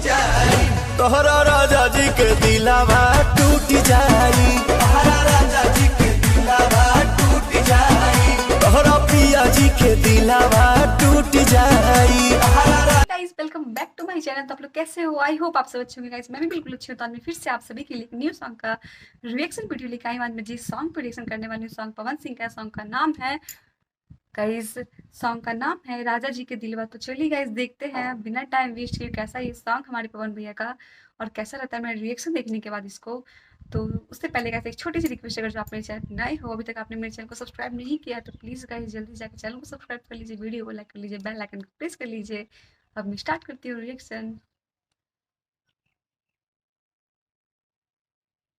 जाई, तोहरा राजा जी के दिलावा टूट जाई, तोहरा राजा जी के दिलावा टूट जाई, तोहरा पिया जी के दिलावा टूट जाई। गाइस वेलकम बैक टू माय चैनल। तो आप लोग कैसे हो? आई होप आप सब अच्छे होंगे गाइस। मैं भी बिल्कुल अच्छी हूँ। तो आज मैं फिर से आप सभी के लिए न्यू सॉन्ग का रिएक्शन वीडियो लेकर आई हूँ। आज मैं जिस सॉन्ग पर रिएक्शन करने वाली हूँ, सॉन्ग पवन सिंह का। सॉन्ग का नाम है गाइस, सॉन्ग का नाम है राजा जी के दिलवा। तो चलिए गाइस देखते हैं बिना टाइम वेस्ट किए कैसा ये सॉन्ग हमारे पवन भैया का और कैसा रहता है मेरा रिएक्शन देखने के बाद इसको। तो उससे पहले गाइस एक छोटी सी रिक्वेस्ट, अगर जो आप मेरे चैनल नए हो, अभी तक आपने मेरे चैनल को सब्सक्राइब नहीं किया तो प्लीज़ गाइस जल्दी जाकर चैनल को सब्सक्राइब कर लीजिए, वीडियो को लाइक कर लीजिए, बेल आइकन को प्रेस कर लीजिए। अब मैं स्टार्ट करती हूँ रिएक्शन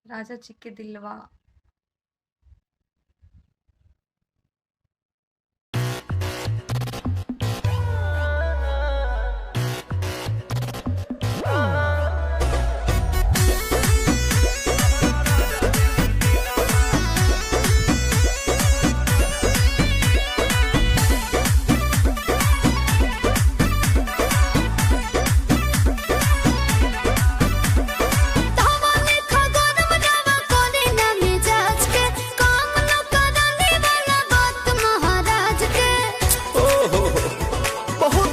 राजा जी के दिलवा।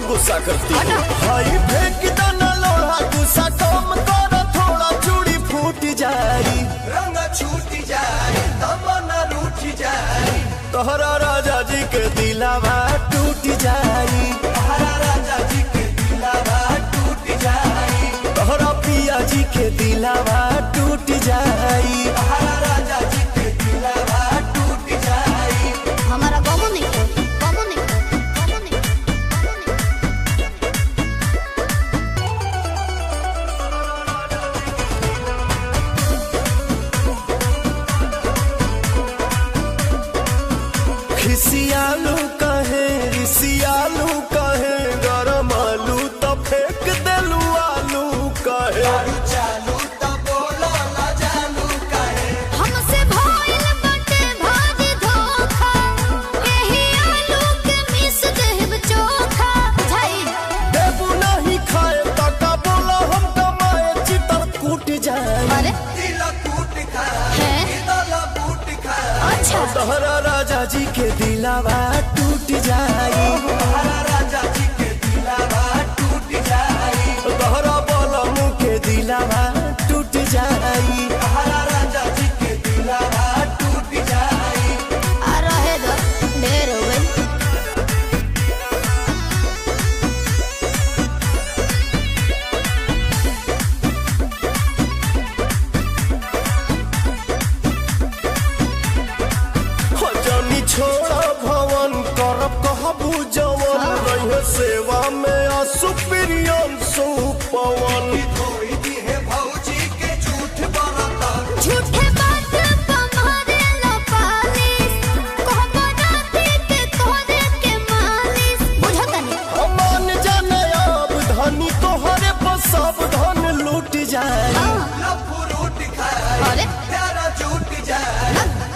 गुस्सा करती है भाई, फेंक दाना लोहा, गुस्सा कम कर, थोड़ा चूड़ी फूट जाई, रंग छूट जाई, तमन्ना रूठ जाई, तोहरा राजा जी के दिलावा टूट जाई, तोहरा राजा जी के दिलावा टूट जाई, तोहरा पिया जी के दिलावा टूट जाई, तोहरा राजा जी के दिलावा टूट जाई। हमारा बाबू नहीं खिसियालू कहे रिसियालू कहे, गरम आलू तो फेंक देलू आलू कहे, चालू तो बोला ना जानू कहे, हमसे भइल बाटे भारी धोखा, एही आलू के मिस देब चोखा झाई देबू नहीं खाए तका बोला हम कमाए, चितर कूट जाए, अरे दिल कूट खाए, दिल बूट खाए, अच्छा तोहरा राजा जी के दिलावा टूट जाई, तोहरा राजा जी के दिलावा टूट जाई, तोहरा बलमू के दिलावा टूट जाई, तोहरा राजा जी के दिलावा टूट जाई। आ रहे दो ढेर हो गई। जानी छोड़ा भवन करब कहबू जवन, रहे सेवा में असुप्रियन सुपवन, झूठे बात पमारे लो पालिस, कहबो राती के तोरे के मालिस बुझतनी मान जाने अब धनी तोहरे पर सब धन लूट जाए, अरे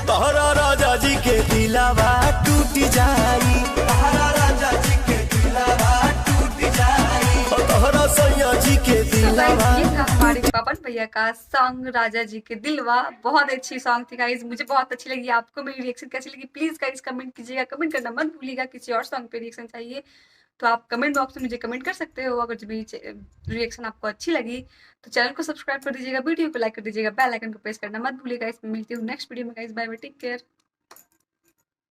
तोहरा राजा जी के दिलावा टूट जाई, तोहरा राजा जी के दिलावा टूट जाई, तोहरा सैया जी के तो दिलावा। गाइस ये था हमारे पवन भैया का सॉन्ग राजा जी के दिलवा। बहुत अच्छी सॉन्ग थी गाइस, मुझे बहुत अच्छी लगी। आपको मेरी रिएक्शन कैसी लगी प्लीज गाइस कमेंट कीजिएगा, कमेंट करना मत भूलिएगा। किसी और सॉन्ग पे रिएक्शन चाहिए तो आप कमेंट बॉक्स में मुझे कमेंट कर सकते हो। अगर जो मेरी रिएक्शन आपको अच्छी लगी तो चैनल को सब्सक्राइब कर दीजिएगा, वीडियो को लाइक कर दीजिएगा, बेल आइकन को प्रेस करना मत भूलिएगा। इसमें मिलती हूँ नेक्स्ट वीडियो में guys. Bye bye, take care.